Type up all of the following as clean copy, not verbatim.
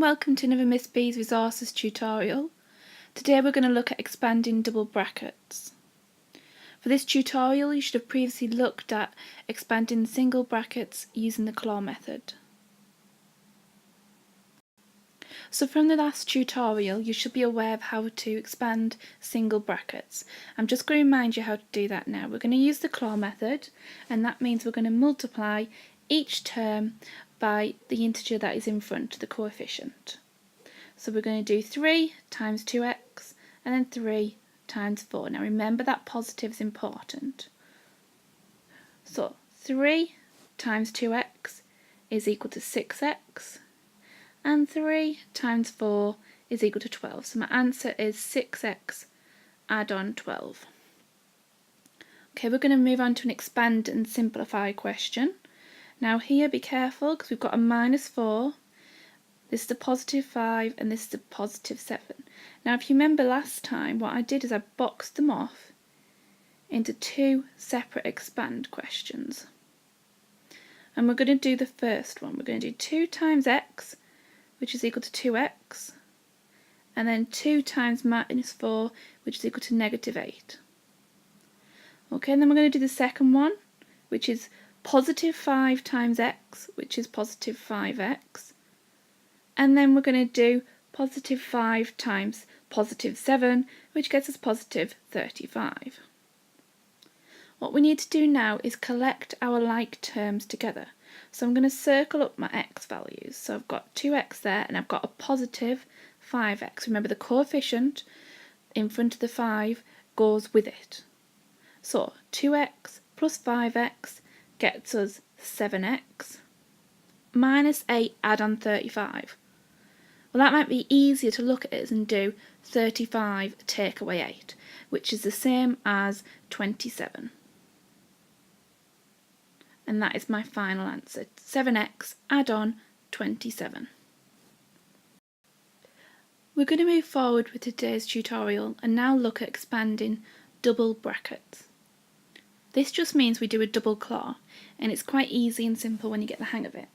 welcome to another Miss B's Resources tutorial. Today we're going to look at expanding double brackets. For this tutorial you should have previously looked at expanding single brackets using the claw method. So from the last tutorial you should be aware of how to expand single brackets. I'm just going to remind you how to do that now. We're going to use the claw method, and that means we're going to multiply each term by the integer that is in front, the coefficient. So we're going to do 3 times 2x and then 3 times 4. Now remember that positive is important. So 3 times 2x is equal to 6x, and 3 times 4 is equal to 12. So my answer is 6x add on 12. Okay, we're going to move on to an expand and simplify question. Now here be careful because we've got a minus 4, this is a positive 5 and this is a positive 7. Now if you remember last time, what I did is I boxed them off into two separate expand questions. And we're going to do the first one. We're going to do 2 times x, which is equal to 2x, and then 2 times minus 4, which is equal to negative 8. Okay, and then we're going to do the second one, which is positive 5 times x, which is positive 5x, and then we're going to do positive 5 times positive 7, which gets us positive 35. What we need to do now is collect our like terms together. So I'm going to circle up my x values. So I've got 2x there and I've got a positive 5x. Remember the coefficient in front of the 5 goes with it. So 2x plus 5x gets us 7x, minus 8 add on 35. Well, that might be easier to look at it and do 35 take away 8, which is the same as 27. And that is my final answer, 7x add on 27. We're going to move forward with today's tutorial and now look at expanding double brackets. This just means we do a double claw, and it's quite easy and simple when you get the hang of it.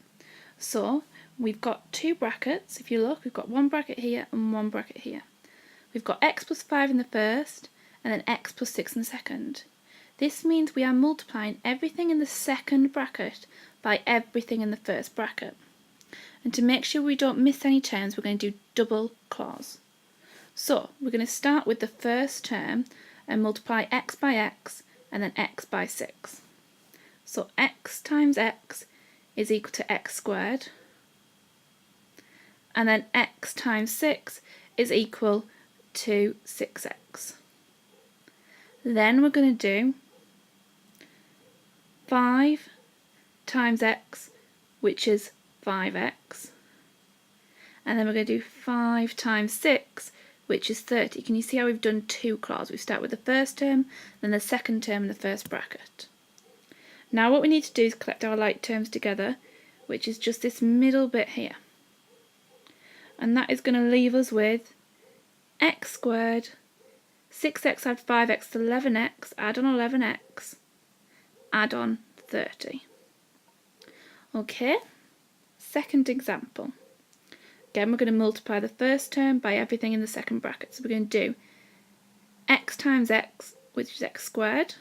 So we've got two brackets. If you look, we've got one bracket here and one bracket here. We've got x plus 5 in the first and then x plus 6 in the second. This means we are multiplying everything in the second bracket by everything in the first bracket. And to make sure we don't miss any terms, we're going to do double claws. So we're going to start with the first term and multiply x by x and then x by 6. So x times x is equal to x squared, and then x times 6 is equal to 6x. Then we're going to do 5 times x, which is 5x, and then we're going to do 5 times 6, which is 30. Can you see how we've done two claws? We start with the first term, then the second term in the first bracket. Now what we need to do is collect our like terms together, which is just this middle bit here. And that is going to leave us with x squared, 6x add 5x, 11x, add on 11x, add on 30. Okay, second example. Again, we're going to multiply the first term by everything in the second bracket. So we're going to do x times x, which is x squared,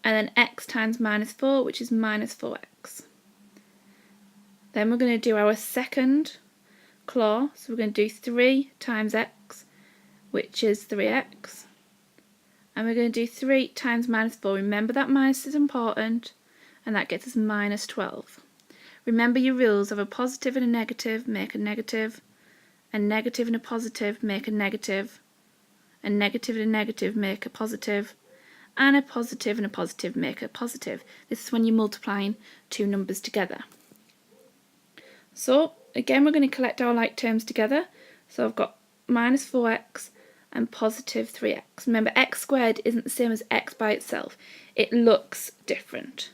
and then x times minus 4, which is minus 4x. Then we're going to do our second claw, so we're going to do 3 times x, which is 3x, and we're going to do 3 times minus 4. Remember that minus is important, and that gets us minus 12. Remember your rules of a positive and a negative make a negative and a positive make a negative and a negative make a positive and a positive make a positive. This is when you're multiplying two numbers together. So again we're going to collect our like terms together. So I've got minus 4x and positive 3x. Remember, x squared isn't the same as x by itself. It looks different.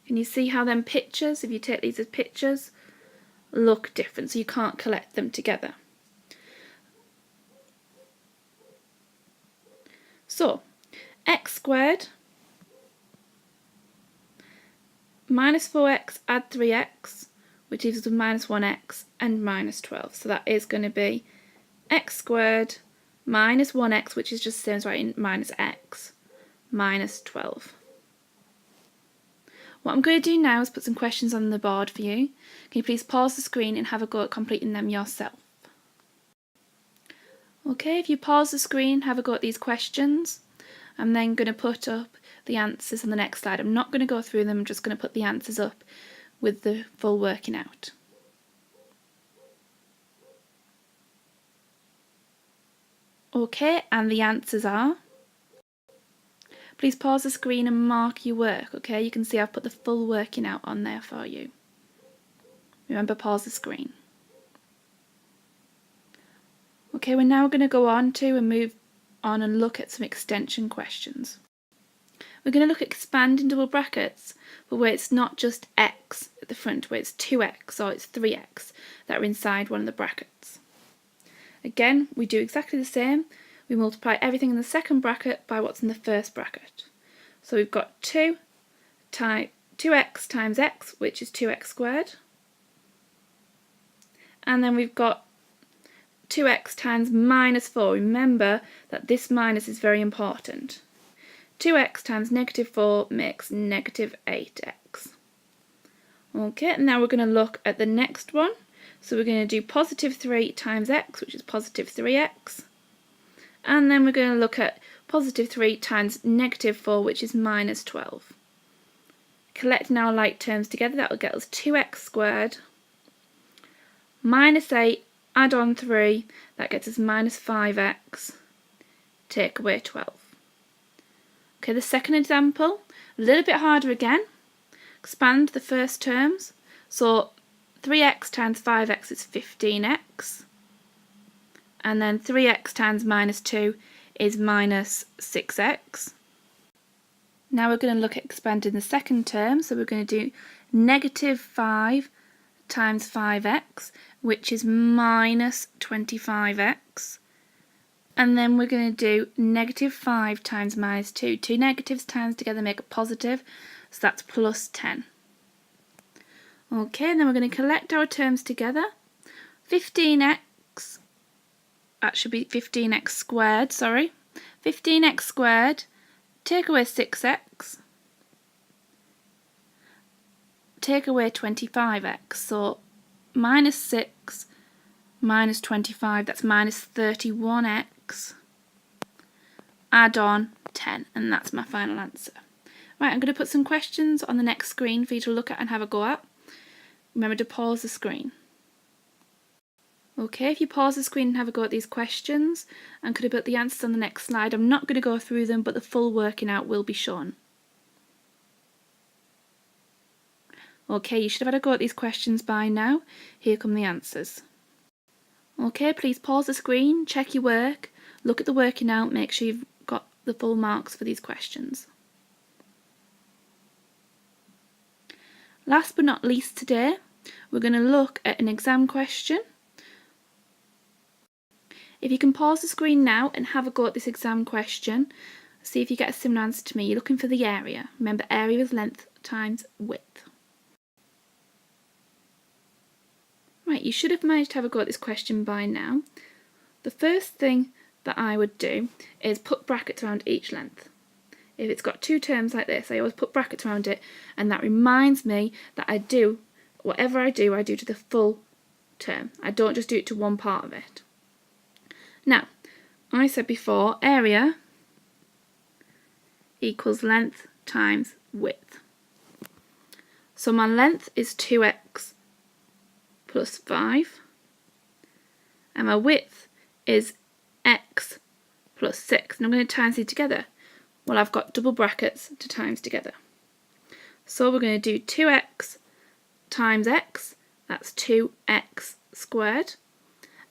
Can you see how them pictures, if you take these as pictures, look different, so you can't collect them together? So x squared minus 4x, add 3x, which leaves us with minus 1x and minus 12. So that is going to be x squared minus 1x, which is just the same as writing minus x, minus 12. What I'm going to do now is put some questions on the board for you. Can you please pause the screen and have a go at completing them yourself? Okay, if you pause the screen, have a go at these questions. I'm then going to put up the answers on the next slide. I'm not going to go through them, I'm just going to put the answers up with the full working out. Okay, and the answers are... Please pause the screen and mark your work, okay? You can see I've put the full working out on there for you. Remember, pause the screen. Okay, we're now going to go on to and move on and look at some extension questions. We're going to look at expanding double brackets, but where it's not just x at the front, where it's 2x or it's 3x that are inside one of the brackets. Again, we do exactly the same. We multiply everything in the second bracket by what's in the first bracket. So we've got 2x times x, which is 2x squared. And then we've got 2x times minus 4. Remember that this minus is very important. 2x times negative 4 makes negative 8x. Okay, and now we're going to look at the next one. So we're going to do positive 3 times x, which is positive 3x. And then we're going to look at positive 3 times negative 4, which is minus 12. Collecting our like terms together, that will get us 2x squared. Minus 8, add on 3, that gets us minus 5x. Take away 12. Okay, the second example, a little bit harder again. Expand the first terms. So 3x times 5x is 15x. And then 3x times minus 2 is minus 6x. Now we're going to look at expanding the second term, so we're going to do negative 5 times 5x, which is minus 25x. And then we're going to do negative 5 times minus 2. Two negatives times together make a positive, so that's plus 10. Okay, and then we're going to collect our terms together. 15x, that should be 15x squared, sorry. 15x squared, take away 6x, take away 25x, so minus 6 minus 25, that's minus 31x, add on 10, and that's my final answer. Right, I'm going to put some questions on the next screen for you to look at and have a go at. Remember to pause the screen. Okay, if you pause the screen and have a go at these questions, and could have put the answers on the next slide. I'm not going to go through them, but the full working out will be shown. Okay, you should have had a go at these questions by now. Here come the answers. Okay, please pause the screen, check your work, look at the working out, make sure you've got the full marks for these questions. Last but not least today, we're going to look at an exam question. If you can pause the screen now and have a go at this exam question, see if you get a similar answer to me. You're looking for the area. Remember, area is length times width. Right, you should have managed to have a go at this question by now. The first thing that I would do is put brackets around each length. If it's got two terms like this, I always put brackets around it, and that reminds me that I do, whatever I do to the full term. I don't just do it to one part of it. Now, I said before, area equals length times width. So my length is 2x plus 5, and my width is x plus 6. And I'm going to times these together. Well, I've got double brackets to times together. So we're going to do 2x times x, that's 2x squared.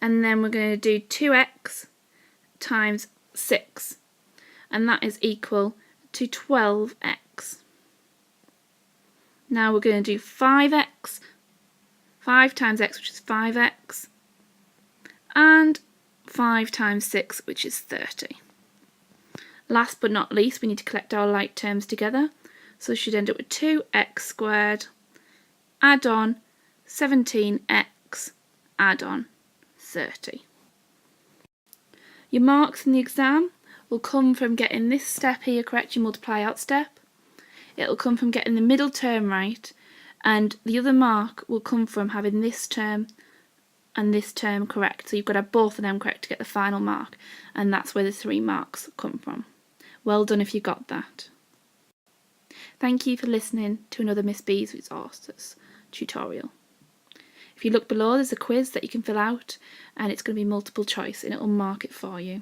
And then we're going to do 2x times 6, and that is equal to 12x. Now we're going to do 5x, 5 times x, which is 5x, and 5 times 6, which is 30. Last but not least, we need to collect our like terms together. So you should end up with 2x squared, add on 17x, add on 30. Your marks in the exam will come from getting this step here correct, your multiply out step. It'll come from getting the middle term right, and the other mark will come from having this term and this term correct. So you've got to have both of them correct to get the final mark, and that's where the 3 marks come from. Well done if you got that. Thank you for listening to another Miss B's Resources tutorial. If you look below, there's a quiz that you can fill out, and it's going to be multiple choice and it will mark it for you.